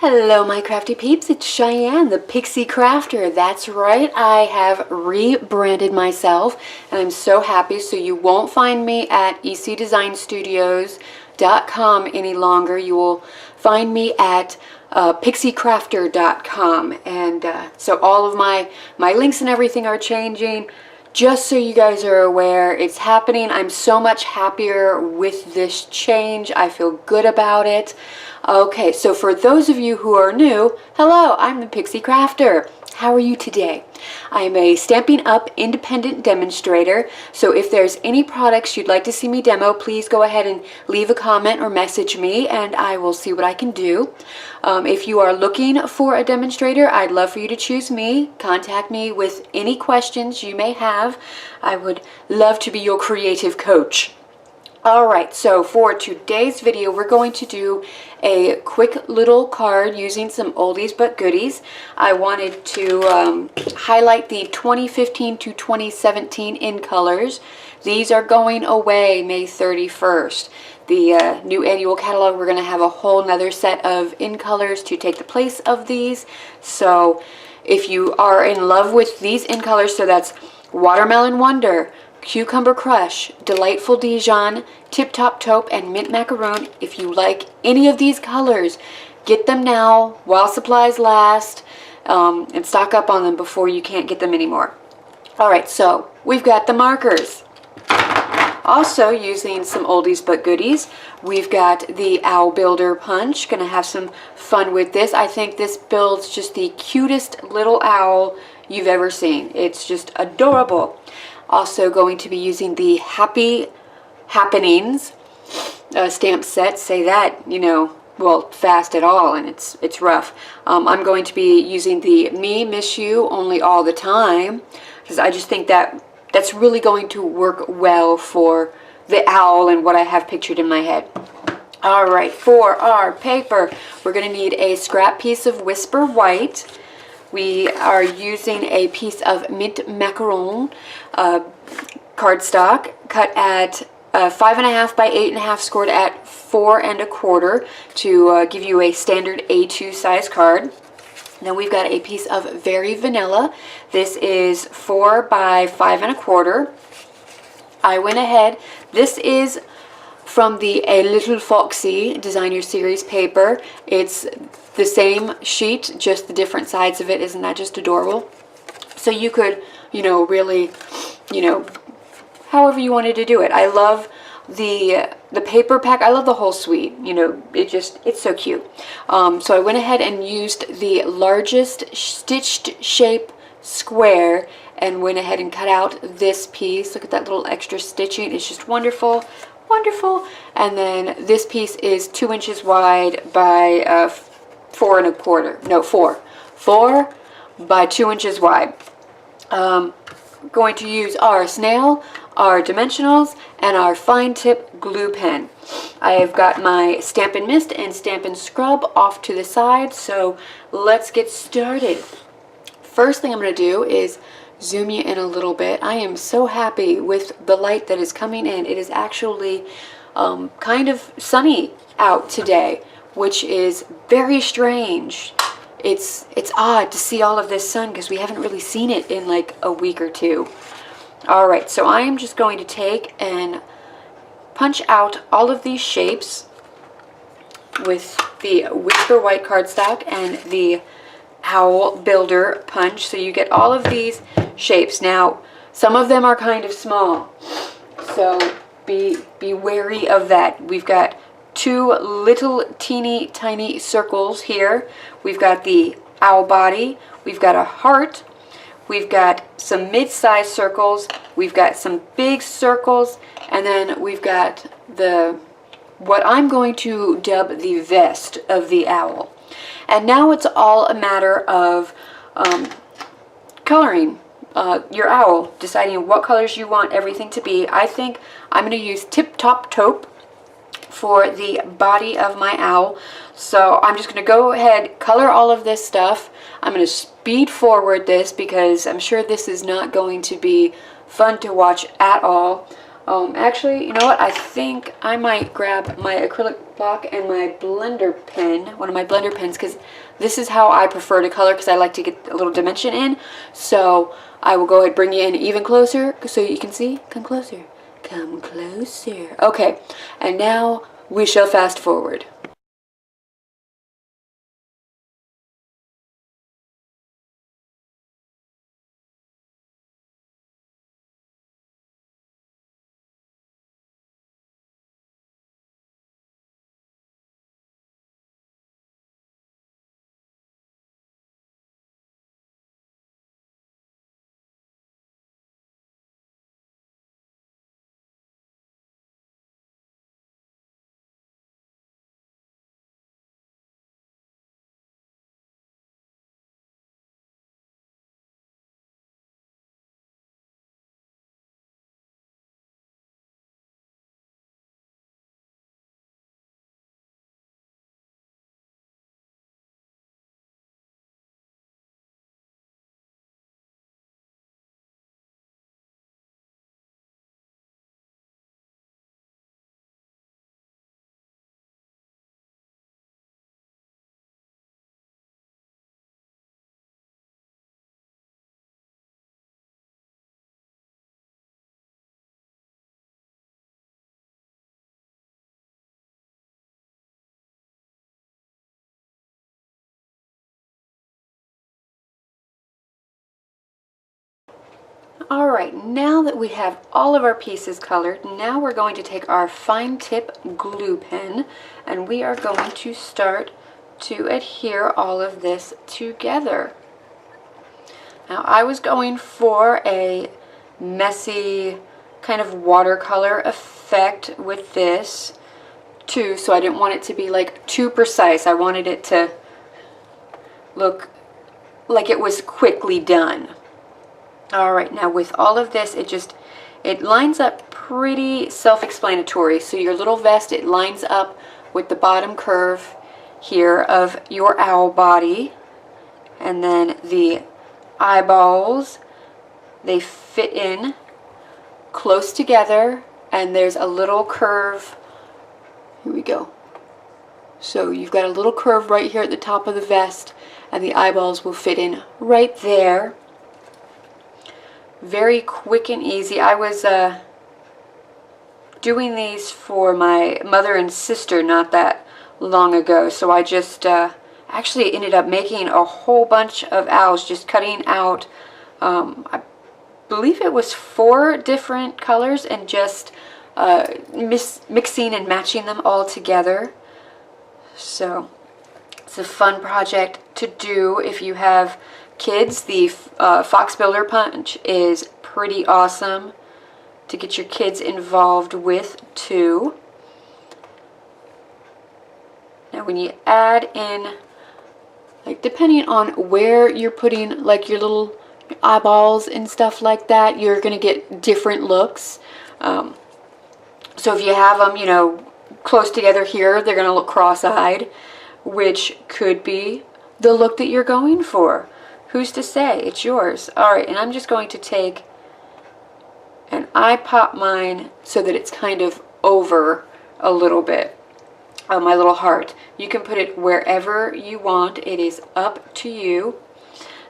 Hello my crafty peeps, it's Cheyenne, the Pixie Crafter. That's right, I have rebranded myself and I'm so happy. So you won't find me at ecdesignstudios.com any longer. You will find me at pixiecrafter.com, and so all of my links and everything are changing. Just so you guys are aware, it's happening. I'm so much happier with this change. I feel good about it. Okay, so for those of you who are new, hello, I'm the Pixie Crafter. How are you today? I'm a Stampin' Up independent demonstrator, so if there's any products you'd like to see me demo, please go ahead and leave a comment or message me and I will see what I can do. If you are looking for a demonstrator, I'd love for you to choose me. Contact me with any questions you may have. I would love to be your creative coach. Alright, so for today's video, we're going to do a quick little card using some oldies but goodies. I wanted to highlight the 2015 to 2017 in colors. These are going away May 31st. The new annual catalog, we're going to have a whole nother set of in colors to take the place of these. So if you are in love with these in colors, so that's Watermelon Wonder, Cucumber Crush, Delightful Dijon, Tip Top Taupe, and Mint Macaroon. If you like any of these colors, get them now while supplies last, and stock up on them before you can't get them anymore. Alright, so we've got the markers. Also using some oldies but goodies, we've got the Owl Builder Punch. Gonna have some fun with this. I think this builds just the cutest little owl you've ever seen. It's just adorable. Also going to be using the Happy Happenings stamp set. Say that, you know, well, fast at all, and it's rough. I'm going to be using the Me Miss You Only All the Time, because I just think that's really going to work well for the owl and what I have pictured in my head. Alright, for our paper, we're going to need a scrap piece of Whisper White. We are using a piece of Mint Macaron cardstock cut at 5.5 by 8.5, scored at 4 1/4 to give you a standard A2 size card. Then we've got a piece of Very Vanilla. This is 4 by 5 1/4. I went ahead. This is from the A Little Foxy Designer Series paper. It's the same sheet, just the different sides of it. Isn't that just adorable? So you could, you know, really, you know, however you wanted to do it. I love the paper pack. I love the whole suite. You know, it's so cute. So I went ahead and used the largest stitched shape square and went ahead and cut out this piece. Look at that little extra stitching. It's just wonderful. Wonderful. And then this piece is 2 inches wide by 4 1/4. No, 4 by 2 inches wide. Going to use our snail, our dimensionals, and our fine tip glue pen. I have got my Stampin' Mist and Stampin' Scrub off to the side, so let's get started. First thing I'm going to do is zoom you in a little bit. I am so happy with the light that is coming in. It is actually kind of sunny out today, which is very strange. It's odd to see all of this sun because we haven't really seen it in like a week or two. Alright, so I am just going to take and punch out all of these shapes with the Whisper White cardstock and the Owl Builder Punch. So you get all of these shapes. Now, some of them are kind of small, so be wary of that. We've got 2 little teeny tiny circles here. We've got the owl body, we've got a heart, we've got some mid-sized circles, we've got some big circles, and then we've got what I'm going to dub the vest of the owl. And now it's all a matter of coloring your owl, deciding what colors you want everything to be. I think I'm going to use Tip Top Taupe for the body of my owl. So I'm just going to go ahead, color all of this stuff. I'm going to speed forward this because I'm sure this is not going to be fun to watch at all. Actually, you know what? I think I might grab my acrylic block and my blender pen, one of my blender pens, because this is how I prefer to color, because I like to get a little dimension in. So I will go ahead and bring you in even closer so you can see. Come closer. Come closer. Okay, and now we shall fast forward. Alright, now that we have all of our pieces colored, now we're going to take our fine tip glue pen and we are going to start to adhere all of this together. Now I was going for a messy kind of watercolor effect with this too, so I didn't want it to be like too precise. I wanted it to look like it was quickly done. Alright, now with all of this, it lines up pretty self-explanatory. So your little vest, it lines up with the bottom curve here of your owl body. And then the eyeballs, they fit in close together. And there's a little curve. Here we go. So you've got a little curve right here at the top of the vest. And the eyeballs will fit in right there. Very quick and easy. I was doing these for my mother and sister not that long ago, so I just actually ended up making a whole bunch of owls, just cutting out, I believe it was 4 different colors and just mixing and matching them all together. So it's a fun project to do if you have kids. The Fox Builder Punch is pretty awesome to get your kids involved with too. Now when you add in, like depending on where you're putting like your little eyeballs and stuff like that, you're gonna get different looks. So if you have them, you know, close together here, they're gonna look cross-eyed, which could be the look that you're going for. Who's to say? It's yours. Alright, and I'm just going to take, and I pop mine so that it's kind of over a little bit. My little heart. You can put it wherever you want. It is up to you.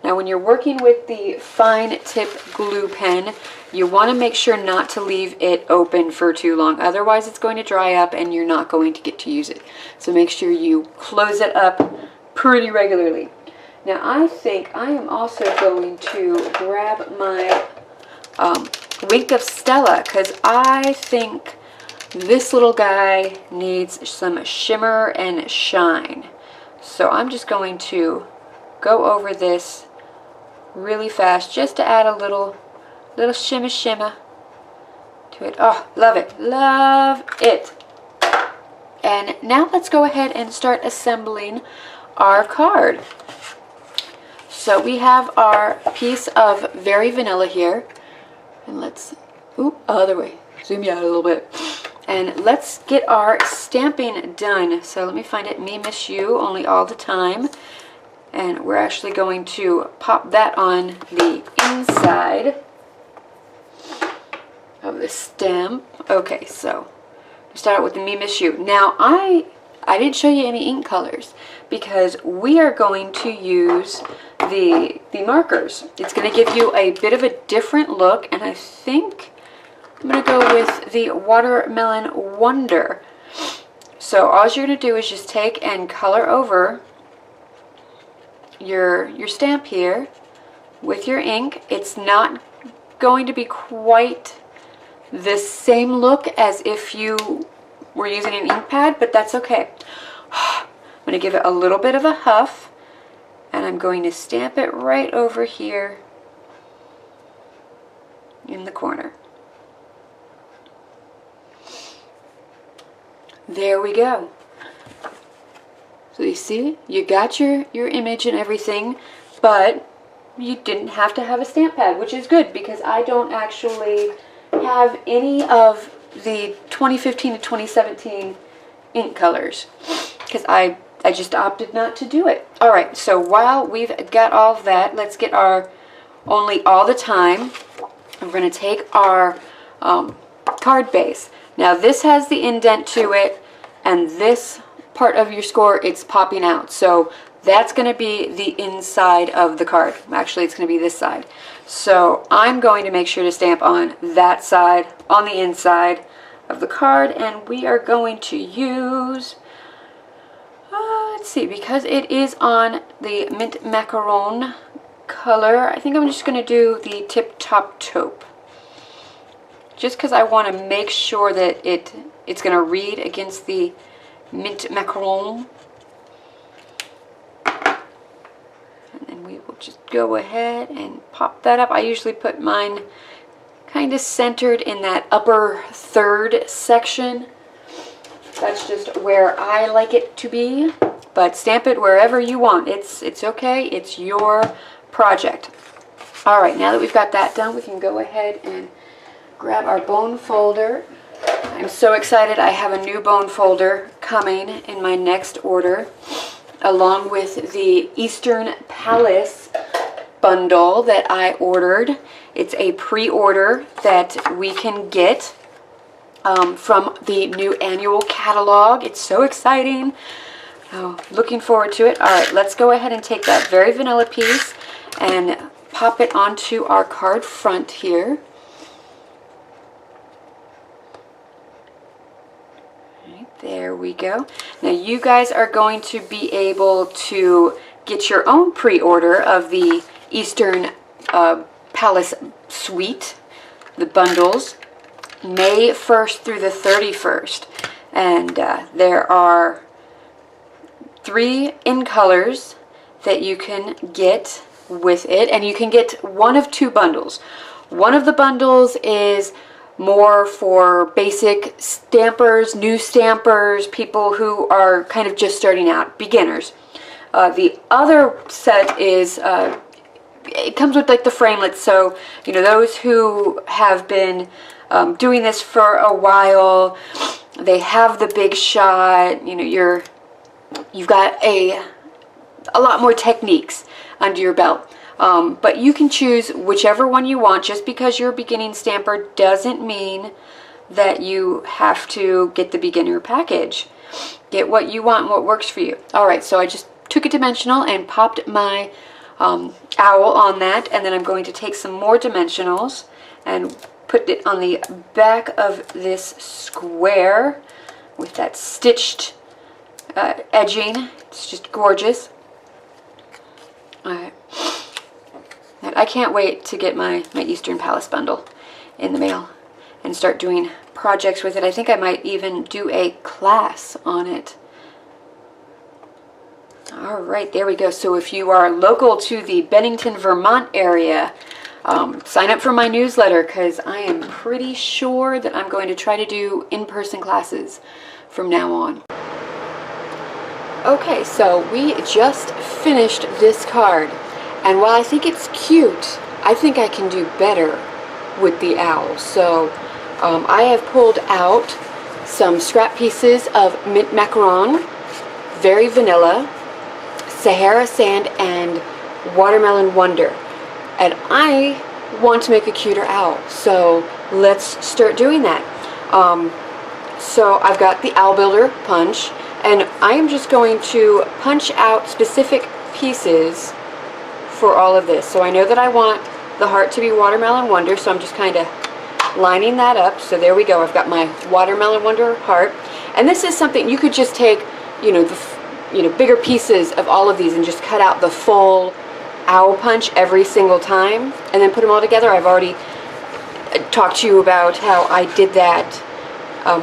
Now when you're working with the fine tip glue pen, you want to make sure not to leave it open for too long. Otherwise it's going to dry up and you're not going to get to use it. So make sure you close it up pretty regularly. Now I think I am also going to grab my Wink of Stella, because I think this little guy needs some shimmer and shine. So I'm just going to go over this really fast just to add a little shimmer to it. Oh, love it. Love it. And now let's go ahead and start assembling our card. So we have our piece of Very Vanilla here. And let's, other way. Zoom you out a little bit. And let's get our stamping done. So let me find it. Me, Miss You, Only All the Time. And we're actually going to pop that on the inside. of the stamp. Okay, so start out with the Me Miss You. Now I didn't show you any ink colors because we are going to use the markers. It's going to give you a bit of a different look, and I think I'm going to go with the Watermelon Wonder. So all you're going to do is just take and color over your stamp here with your ink. It's not going to be quite the same look as if you were using an ink pad, but that's okay. I'm going to give it a little bit of a huff, and I'm going to stamp it right over here in the corner. There we go. So you see, you got your image and everything, but you didn't have to have a stamp pad, which is good because I don't actually have any of the 2015 to 2017 ink colors because I just opted not to do it. Alright, so while we've got all of that, let's get our Only All the Time. We're going to take our card base. Now this has the indent to it, and this part of your score, it's popping out. So that's going to be the inside of the card. Actually, it's going to be this side. So I'm going to make sure to stamp on that side, on the inside of the card, and we are going to use, let's see, because it is on the Mint Macaron color, I think I'm just going to do the Tip Top Taupe. Just because I want to make sure that it's going to read against the Mint Macaron. And then we will just go ahead and pop that up. I usually put mine kind of centered in that upper third section. That's just where I like it to be. But stamp it wherever you want. It's okay. It's your project. Alright, now that we've got that done, we can go ahead and grab our bone folder. I'm so excited. I have a new bone folder coming in my next order, along with the Eastern Palace bundle that I ordered. It's a pre-order that we can get from the new annual catalog. It's so exciting. Oh, looking forward to it. Alright, let's go ahead and take that Very Vanilla piece and pop it onto our card front here. There we go. Now you guys are going to be able to get your own pre-order of the Eastern Palace suite, the bundles, May 1st through the 31st. And there are 3 in colors that you can get with it, and you can get one of 2 bundles. One of the bundles is more for basic stampers, new stampers, people who are kind of just starting out, beginners. The other set is, it comes with like the framelits, so you know, those who have been doing this for a while, they have the big shot, you know, you've got a lot more techniques under your belt. But you can choose whichever one you want. Just because you're a beginning stamper doesn't mean that you have to get the beginner package. Get what you want and what works for you. Alright, so I just took a dimensional and popped my owl on that, and then I'm going to take some more dimensionals and put it on the back of this square with that stitched edging. It's just gorgeous. Alright. I can't wait to get my Eastern Palace bundle in the mail and start doing projects with it. I think I might even do a class on it. Alright, there we go. So if you are local to the Bennington, Vermont area, sign up for my newsletter, because I am pretty sure that I'm going to try to do in-person classes from now on. Okay, so we just finished this card. And while I think it's cute, I think I can do better with the owl. So I have pulled out some scrap pieces of Mint Macaron, Very Vanilla, Sahara Sand, and Watermelon Wonder. And I want to make a cuter owl. So let's start doing that. So I've got the Owl Builder punch, and I am just going to punch out specific pieces for all of this. So I know that I want the heart to be Watermelon Wonder, so I'm just kind of lining that up. So there we go. I've got my Watermelon Wonder heart, and this is something you could just take, bigger pieces of all of these and just cut out the full owl punch every single time, and then put them all together. I've already talked to you about how I did that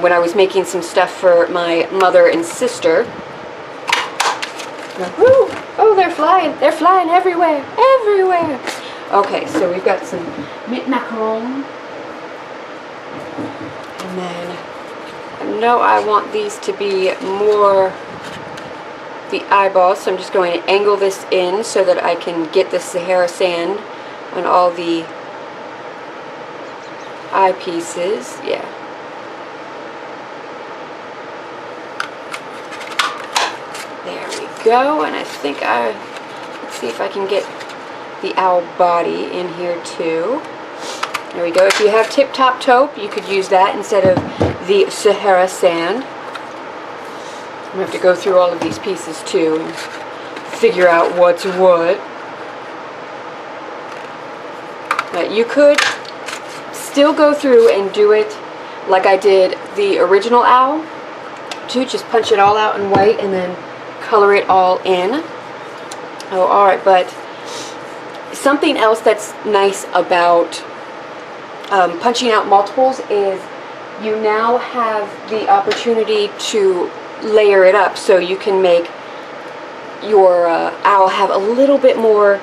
when I was making some stuff for my mother and sister. Woo! Oh, they're flying! They're flying everywhere! Everywhere! Okay, so we've got some mint macaron. And then I know I want these to be more the eyeballs, so I'm just going to angle this in so that I can get the Sahara sand on all the eyepieces. Yeah. There we go, and I think let's see if I can get the owl body in here too. There we go. If you have Tip Top Taupe, you could use that instead of the Sahara sand. I'm going to have to go through all of these pieces too and figure out what's what. But you could still go through and do it like I did the original owl too. Just punch it all out in white and then color it all in. Oh, alright, but something else that's nice about punching out multiples is you now have the opportunity to layer it up, so you can make your owl have a little bit more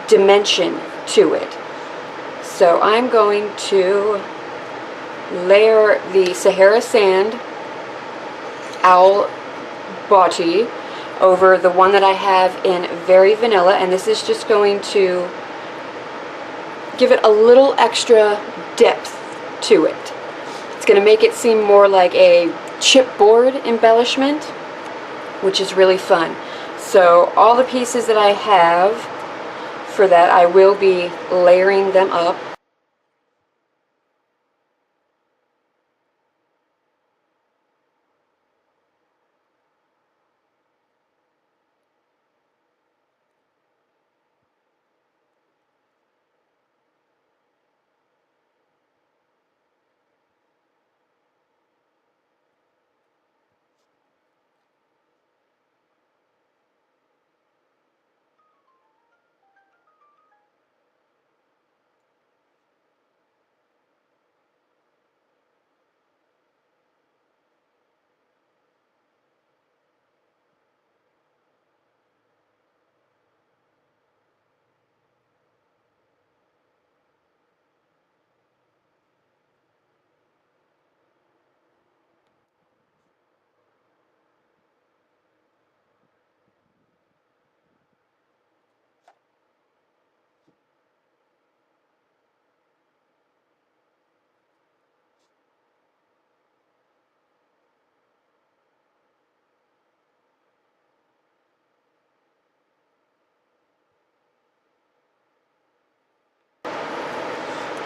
dimension to it. So I'm going to layer the Sahara sand owl body over the one that I have in Very Vanilla, and this is just going to give it a little extra depth to it. It's going to make it seem more like a chipboard embellishment, which is really fun. So all the pieces that I have for that, I will be layering them up.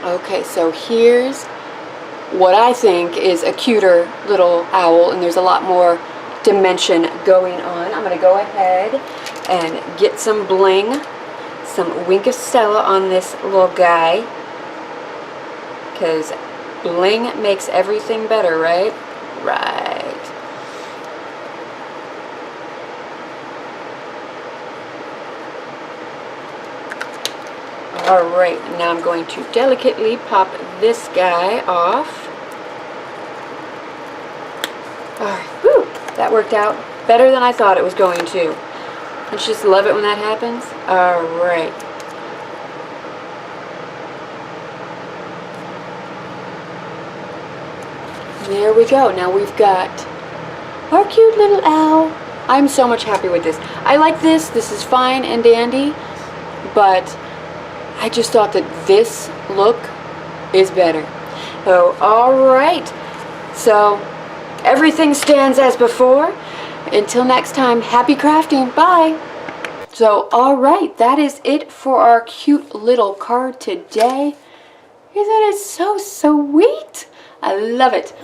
Okay, so here's what I think is a cuter little owl, and there's a lot more dimension going on. I'm going to go ahead and get some bling, some Wink of Stella on this little guy, because bling makes everything better, right? Right. Alright, now I'm going to delicately pop this guy off. Alright, whew, that worked out better than I thought it was going to. Don't you just love it when that happens? Alright. There we go. Now we've got our cute little owl. I'm so much happy with this. I like this. This is fine and dandy, but I just thought that this look is better. So, alright. So, everything stands as before. Until next time, happy crafting. Bye. So, alright. That is it for our cute little card today. Isn't it so sweet? I love it.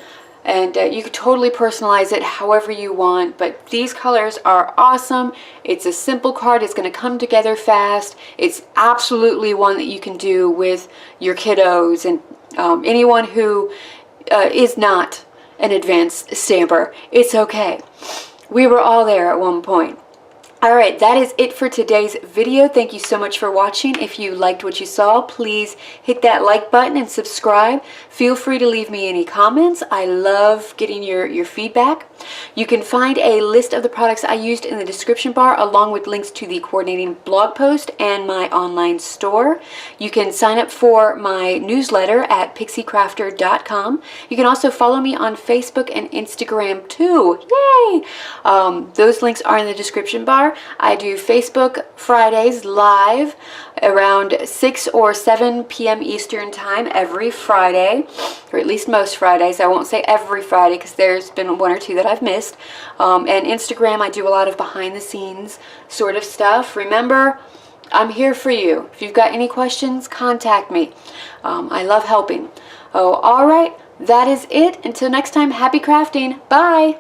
And you can totally personalize it however you want, but these colors are awesome. It's a simple card. It's going to come together fast. It's absolutely one that you can do with your kiddos and anyone who is not an advanced stamper. It's okay. We were all there at one point. Alright, that is it for today's video. Thank you so much for watching. If you liked what you saw, please hit that like button and subscribe. Feel free to leave me any comments. I love getting your feedback. You can find a list of the products I used in the description bar, along with links to the coordinating blog post and my online store. You can sign up for my newsletter at pixiecrafter.com. You can also follow me on Facebook and Instagram too. Yay! Those links are in the description bar. I do Facebook Fridays live around 6 or 7 p.m. Eastern time every Friday, or at least most Fridays. I won't say every Friday because there's been one or two that I've missed. And Instagram, I do a lot of behind the scenes sort of stuff. Remember, I'm here for you. If you've got any questions, contact me. I love helping. Oh, all right. That is it. Until next time, happy crafting. Bye.